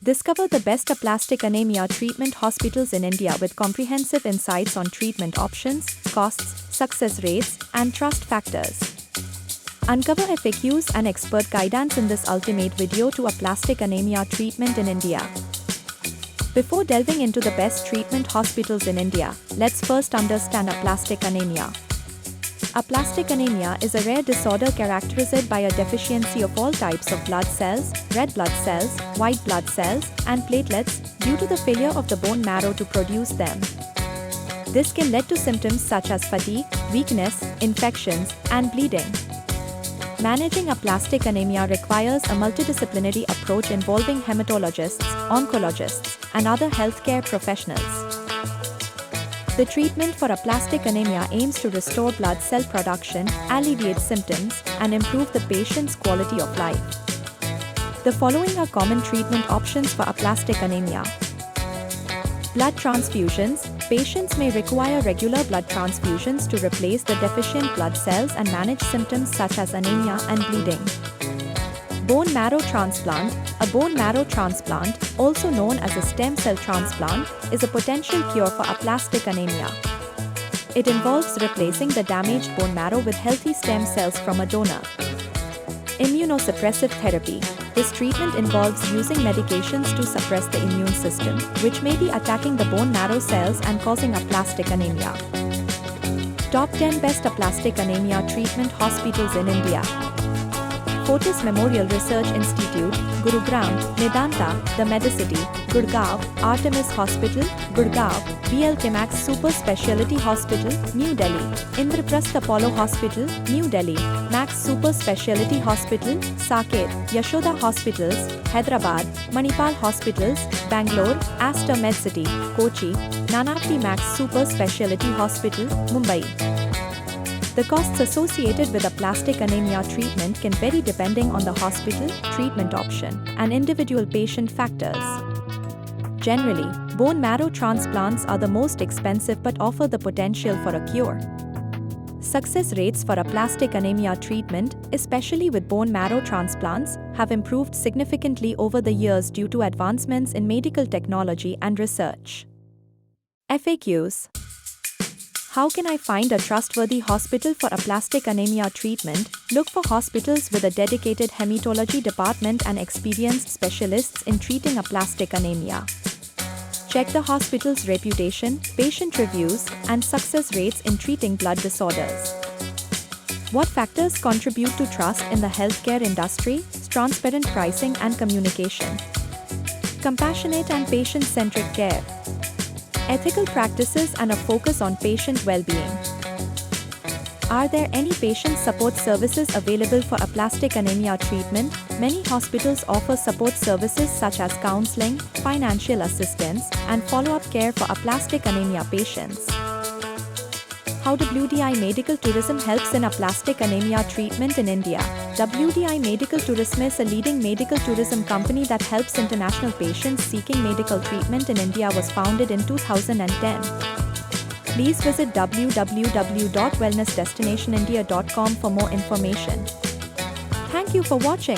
Discover the best aplastic anemia treatment hospitals in India with comprehensive insights on treatment options, costs, success rates, and trust factors. Uncover FAQs and expert guidance in this ultimate video to aplastic anemia treatment in India. Before delving into the best treatment hospitals in India, let's first understand aplastic anemia. Aplastic anemia is a rare disorder characterized by a deficiency of all types of blood cells, red blood cells, white blood cells, and platelets, due to the failure of the bone marrow to produce them. This can lead to symptoms such as fatigue, weakness, infections, and bleeding. Managing aplastic anemia requires a multidisciplinary approach involving hematologists, oncologists, and other healthcare professionals. The treatment for aplastic anemia aims to restore blood cell production, alleviate symptoms, and improve the patient's quality of life. The following are common treatment options for aplastic anemia. Blood transfusions. Patients may require regular blood transfusions to replace the deficient blood cells and manage symptoms such as anemia and bleeding. Bone marrow transplant. A bone marrow transplant, also known as a stem cell transplant, is a potential cure for aplastic anemia. It involves replacing the damaged bone marrow with healthy stem cells from a donor. Immunosuppressive therapy. This treatment involves using medications to suppress the immune system, which may be attacking the bone marrow cells and causing aplastic anemia. Top 10 Best Aplastic Anemia Treatment Hospitals in India. Fortis Memorial Research Institute, Gurugram, Medanta, The Medicity, Gurgaon, Artemis Hospital, Gurgaon, BL Timax Super Speciality Hospital, New Delhi, Indraprasth Apollo Hospital, New Delhi, Max Super Speciality Hospital, Saket, Yashoda Hospitals, Hyderabad, Manipal Hospitals, Bangalore, Aster Medcity, Kochi, Nanavati Max Super Speciality Hospital, Mumbai. The costs associated with aplastic anemia treatment can vary depending on the hospital, treatment option, and individual patient factors. Generally, bone marrow transplants are the most expensive but offer the potential for a cure. Success rates for aplastic anemia treatment, especially with bone marrow transplants, have improved significantly over the years due to advancements in medical technology and research. FAQs. How can I find a trustworthy hospital for aplastic anemia treatment? Look for hospitals with a dedicated hematology department and experienced specialists in treating aplastic anemia. Check the hospital's reputation, patient reviews, and success rates in treating blood disorders. What factors contribute to trust in the healthcare industry? Transparent pricing and communication. Compassionate and patient-centric care. Ethical practices and a focus on patient well-being. Are there any patient support services available for aplastic anemia treatment? Many hospitals offer support services such as counseling, financial assistance, and follow-up care for aplastic anemia patients. How WDI Medical Tourism helps in aplastic anemia treatment in India. WDI Medical Tourism is a leading medical tourism company that helps international patients seeking medical treatment in India. Was founded in 2010. Please visit www.wellnessdestinationindia.com for more information. Thank you for watching.